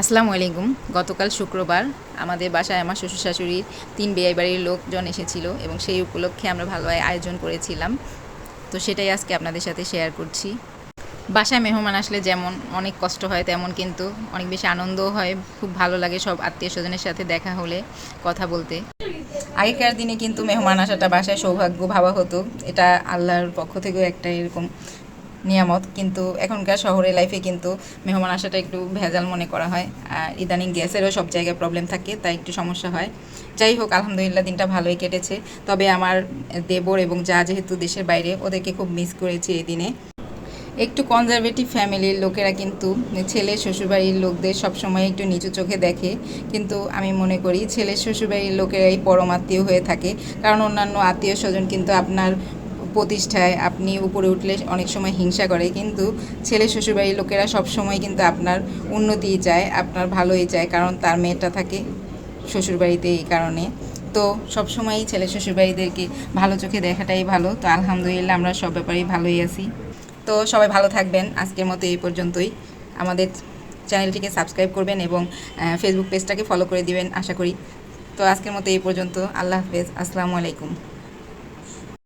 আসসালামু আলাইকুম। গতকাল শুক্রবার আমাদের বাসায় আমার শ্বশুর শাশুড়ির ৩ বিয়ে বাড়ির লোকজন এসেছিল এবং সেই উপলক্ষে আমরা ভালো আয়োজন করেছিলাম। তো সেটাই আজকে আপনাদের সাথে শেয়ার করছি। বাসায় মেহমান আসলে যেমন অনেক কষ্ট হয়, তেমন কিন্তু অনেক বেশি আনন্দও হয়। খুব ভালো লাগে সব আত্মীয়স্বজনের সাথে দেখা হলে কথা বলতে। আগেকার দিনে কিন্তু মেহমান আসাটা বাসায় সৌভাগ্য ভাবা হতো। এটা আল্লাহর পক্ষ থেকেও একটা এরকম নিয়ামত। কিন্তু এখনকার শহরের লাইফে কিন্তু মেহমান আসাটা একটু ভেজাল মনে করা হয়। আর ইদানিং গ্যাসেরও সব জায়গায় প্রবলেম থাকে, তাই একটু সমস্যা হয়। যাই হোক, আলহামদুলিল্লাহ দিনটা ভালোই কেটেছে। তবে আমার দেবর এবং যা যেহেতু দেশের বাইরে, ওদেরকে খুব মিস করেছি এই দিনে। একটু কনজারভেটিভ ফ্যামিলির লোকেরা কিন্তু ছেলে শ্বশুরবাড়ির লোকদের সবসময় একটু নিচু চোখে দেখে, কিন্তু আমি মনে করি ছেলে শ্বশুরবাড়ির লোকেরাই পরম আত্মীয় হয়ে থাকে। কারণ অন্যান্য আত্মীয় স্বজন কিন্তু আপনার প্রতিষ্ঠায় আপনি উপরে উঠলে অনেক সময় হিংসা করে, কিন্তু ছেলে শ্বশুরবাড়ির লোকেরা সবসময় কিন্তু আপনার উন্নতিই চায়, আপনার ভালোই চায়, কারণ তার মেয়েটা থাকে শ্বশুরবাড়িতে। এই কারণে তো সবসময়ই ছেলে শ্বশুরবাড়িদেরকে ভালো চোখে দেখাটাই ভালো। তো আলহামদুলিল্লাহ আমরা সব ব্যাপারেই ভালোই আছি। তো সবাই ভালো থাকবেন। আজকের মতো এই পর্যন্তই। আমাদের চ্যানেলটিকে সাবস্ক্রাইব করবেন এবং ফেসবুক পেজটাকে ফলো করে দিবেন আশা করি। তো আজকের মতো এই পর্যন্ত। আল্লাহ হাফেজ। আসসালামু আলাইকুম।